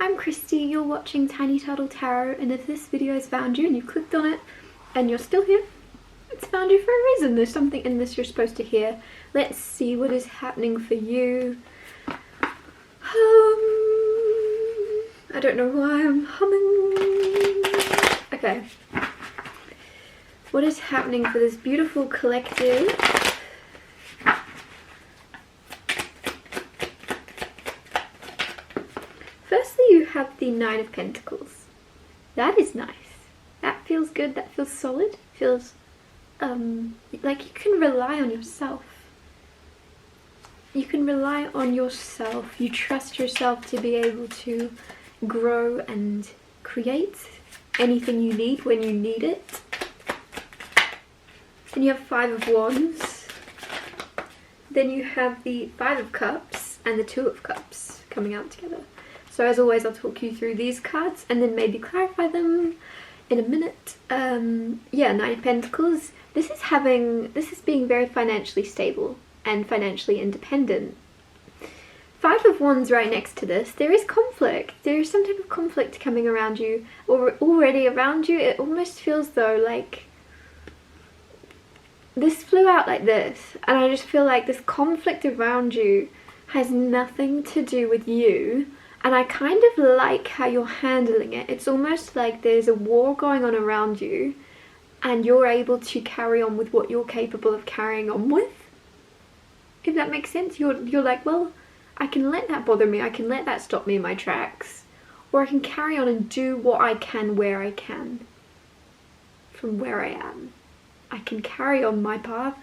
I'm Christy, you're watching Tiny Turtle Tarot, and if this video has found you and you clicked on it and you're still here, it's found you for a reason. There's something in this you're supposed to hear. Let's see what is happening for you. I don't know why I'm humming. Okay. What is happening for this beautiful collective? Firstly, you have the Nine of Pentacles. That is nice. That feels good. That feels solid. Feels like you can rely on yourself. You can rely on yourself. You trust yourself to be able to grow and create anything you need when you need it. Then you have Five of Wands. Then you have the Five of Cups and the Two of Cups coming out together. So as always, I'll talk you through these cards and then maybe clarify them in a minute. Yeah, Nine of Pentacles. This is being very financially stable and financially independent. Five of Wands right next to this. There is conflict. There is some type of conflict coming around you or already around you. It almost feels though like this flew out like this, and I just feel like this conflict around you has nothing to do with you. And I kind of like how you're handling it. It's almost like there's a war going on around you and you're able to carry on with what you're capable of carrying on with. If that makes sense. You're like, well, I can let that bother me. I can let that stop me in my tracks. Or I can carry on and do what I can where I can. From where I am. I can carry on my path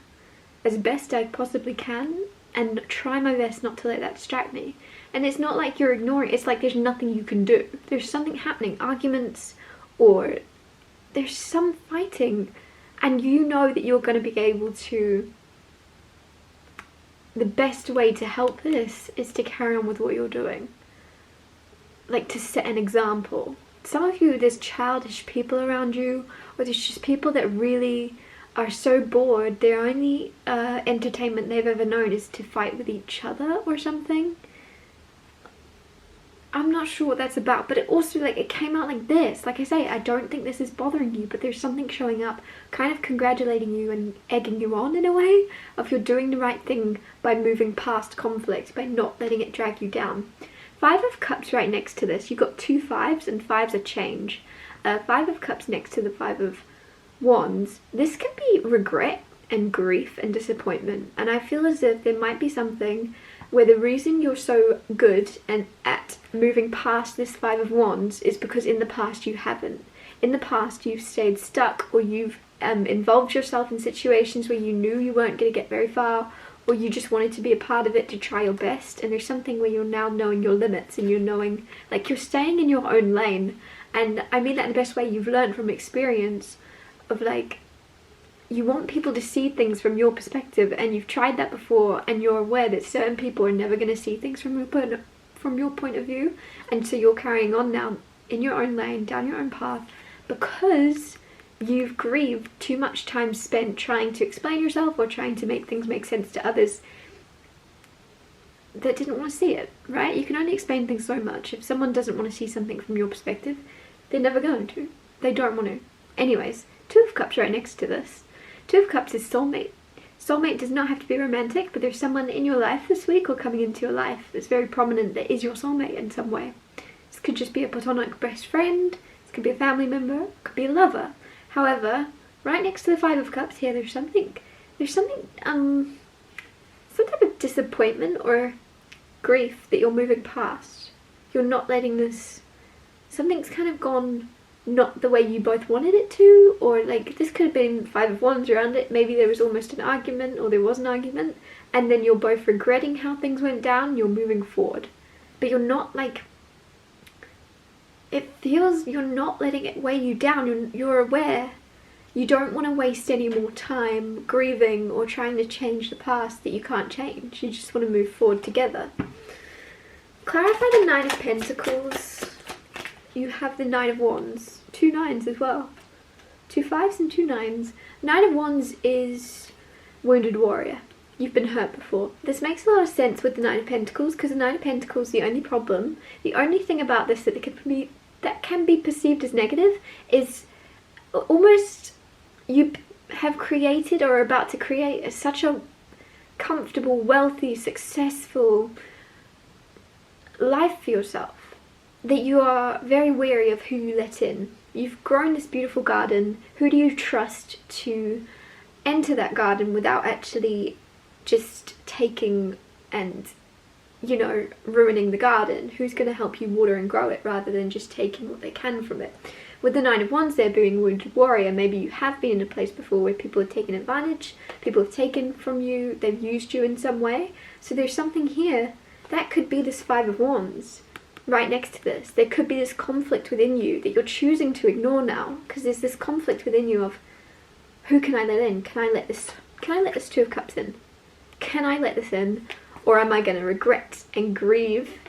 as best I possibly can and try my best not to let that distract me. And it's not like you're ignoring it, it's like there's nothing you can do. There's something happening, arguments, or there's some fighting, and you know that you're going to be able to... The best way to help this is to carry on with what you're doing. Like to set an example. Some of you, there's childish people around you, or there's just people that really are so bored, their only entertainment they've ever known is to fight with each other or something. I'm not sure what that's about, but it also, like, it came out like this. Like I say, I don't think this is bothering you, but there's something showing up, kind of congratulating you and egging you on in a way, of you're doing the right thing by moving past conflict, by not letting it drag you down. Five of Cups right next to this. You've got two fives, and fives are change. Five of Cups next to the Five of Wands. This could be regret and grief and disappointment, and I feel as if there might be something where the reason you're so good and at moving past this Five of Wands is because in the past you haven't. In the past you've stayed stuck, or you've involved yourself in situations where you knew you weren't going to get very far, or you just wanted to be a part of it to try your best, and there's something where you're now knowing your limits and you're knowing, like, you're staying in your own lane. And I mean that in the best way. You've learned from experience of, like, you want people to see things from your perspective, and you've tried that before, and you're aware that certain people are never going to see things from your point of view, and so you're carrying on now in your own lane, down your own path, because you've grieved too much time spent trying to explain yourself or trying to make things make sense to others that didn't want to see it, right? You can only explain things so much. If someone doesn't want to see something from your perspective, they're never going to. They don't want to. Anyways, Two of Cups right next to this. Two of Cups is soulmate. Soulmate does not have to be romantic, but there's someone in your life this week or coming into your life that's very prominent that is your soulmate in some way. This could just be a platonic best friend, this could be a family member, it could be a lover. However, right next to the Five of Cups here, there's some type of disappointment or grief that you're moving past. You're not letting this, something's kind of gone not the way you both wanted it to, or like this could have been Five of Wands around it. Maybe there was almost an argument, or there was an argument, and then you're both regretting how things went down. You're moving forward, but you're not, like, it feels you're not letting it weigh you down. You're aware you don't want to waste any more time grieving or trying to change the past that you can't change. You just want to move forward together. Clarify the Nine of Pentacles. You have the Nine of Wands. Two nines as well. Two fives and two nines. Nine of Wands is wounded warrior. you've been hurt before. This makes a lot of sense with the Nine of Pentacles, because the Nine of Pentacles, the only problem, the only thing about this that can be perceived as negative is almost you have created or are about to create such a comfortable, wealthy, successful life for yourself that you are very wary of who you let in. You've grown this beautiful garden. Who do you trust to enter that garden without actually just taking and, you know, ruining the garden? Who's going to help you water and grow it rather than just taking what they can from it? With the Nine of Wands there being wounded warrior, maybe you have been in a place before where people have taken advantage, people have taken from you, they've used you in some way. So there's something here that could be this Five of Wands right next to this. There could be this conflict within you that you're choosing to ignore now, because there's this conflict within you of, who can I let in? Can I let this Two of Cups in? Can I let this in? Or am I going to regret and grieve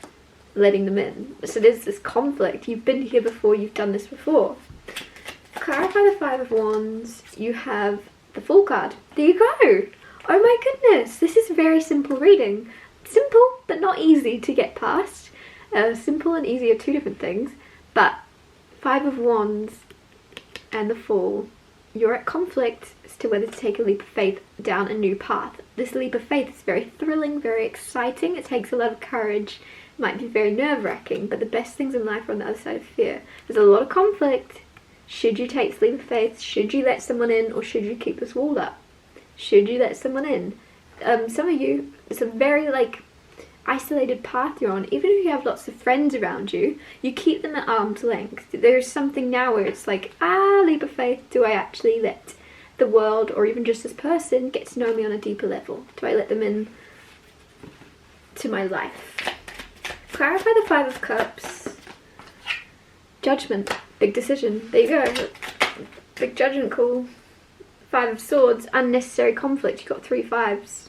letting them in? So there's this conflict. You've been here before, you've done this before. Clarify the Five of Wands. You have the Fool card. There you go. Oh my goodness, this is a very simple reading. Simple, but not easy to get past. Simple and easy are two different things, but Five of Wands and the Fool, you're at conflict as to whether to take a leap of faith down a new path. This leap of faith is very thrilling, very exciting. It takes a lot of courage. It might be very nerve-wracking, but the best things in life are on the other side of fear. There's a lot of conflict. Should you take this leap of faith? Should you let someone in, or should you keep this walled up? Should you let someone in? Some of you, it's a very isolated path you're on. Even if you have lots of friends around you, you keep them at arm's length. There's something now where it's like, leap of faith. Do I actually let the world, or even just this person, get to know me on a deeper level? Do I let them in to my life? Clarify the Five of Cups. Judgment. Big decision. There you go. Big judgment call. Five of Swords. Unnecessary conflict. You've got 3 fives.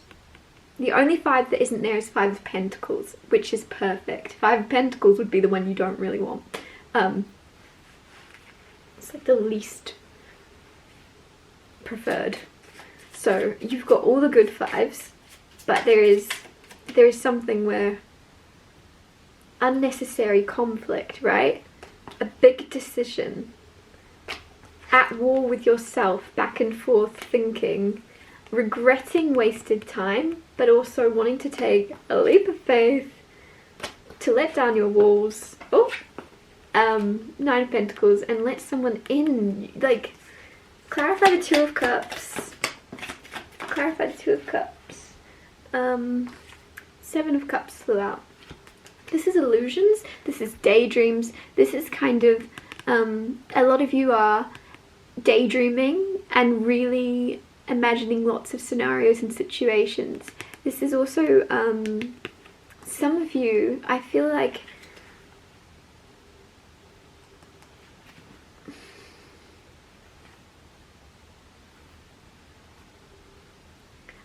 The only 5 that isn't there is Five of Pentacles, which is perfect. Five of Pentacles would be the one you don't really want. It's like the least preferred. So you've got all the good 5s, but there is something where unnecessary conflict, right? A big decision, at war with yourself, back and forth thinking, regretting wasted time, but also wanting to take a leap of faith to let down your walls. Nine of Pentacles, and let someone in. Like, clarify the Two of Cups. Clarify the Two of Cups. Seven of Cups flew out. This is illusions. This is daydreams. This is kind of, a lot of you are daydreaming and really imagining lots of scenarios and situations. This is also, some of you, I feel like,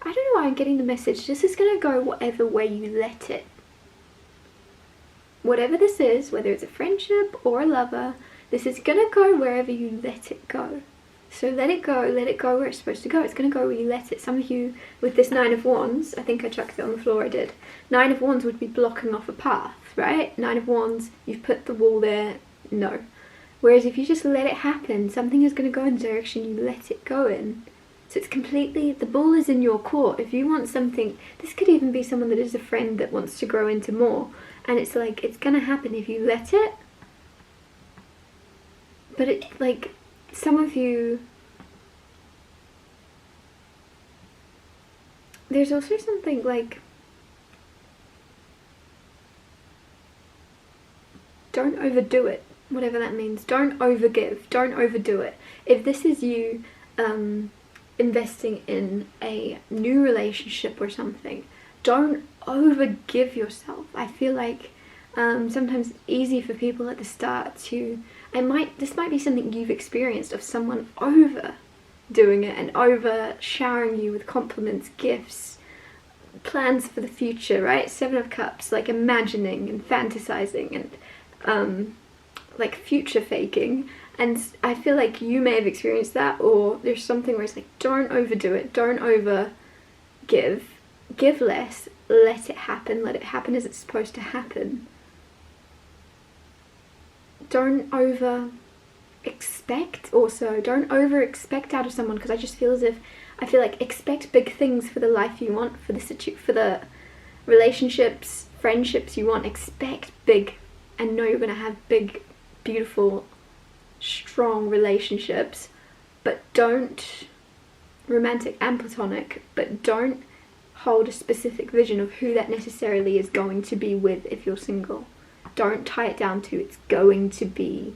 I don't know why I'm getting the message. This is going to go whatever way you let it. Whatever this is, whether it's a friendship or a lover, this is going to go wherever you let it go. So let it go where it's supposed to go. It's going to go where you let it. Some of you, with this Nine of Wands, I think I chucked it on the floor, I did. Nine of Wands would be blocking off a path, right? Nine of Wands, you've put the wall there, no. Whereas if you just let it happen, something is going to go in the direction you let it go in. So it's completely, the ball is in your court. If you want something, this could even be someone that is a friend that wants to grow into more. And it's like, it's going to happen if you let it. But it's like, some of you, there's also something like, don't overdo it, whatever that means. Don't overgive, don't overdo it. If this is you investing in a new relationship or something, don't overgive yourself. I feel like sometimes it's easy for people at the start to, this might be something you've experienced, of someone overdoing it and over showering you with compliments, gifts, plans for the future, right? Seven of Cups, like imagining and fantasizing and like future faking. And I feel like you may have experienced that, or there's something where it's like, don't overdo it, don't over give, give less, let it happen as it's supposed to happen. Don't over expect out of someone, because I just feel as if, I feel like expect big things for the life you want, for the relationships, friendships you want. Expect big and know you're going to have big, beautiful, strong relationships, but don't, romantic and platonic, but don't hold a specific vision of who that necessarily is going to be with if you're single. Don't tie it down to it's going to be,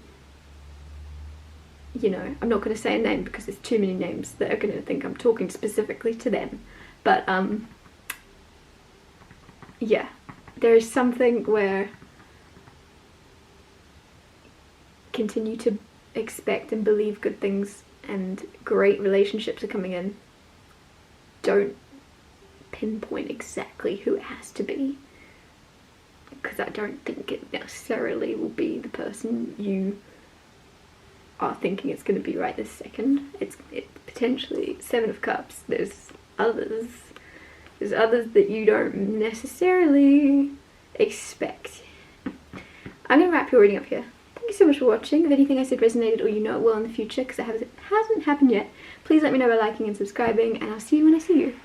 you know, I'm not going to say a name because there's too many names that are going to think I'm talking specifically to them, but yeah, there is something where continue to expect and believe good things and great relationships are coming in. Don't pinpoint exactly who it has to be, because I don't think it necessarily will be the person you are thinking it's going to be right this second. It's potentially 7 of Cups. There's others that you don't necessarily expect. I'm going to wrap your reading up here. Thank you so much for watching. If anything I said resonated or you know it will in the future, because it hasn't happened yet, please let me know by liking and subscribing, and I'll see you when I see you.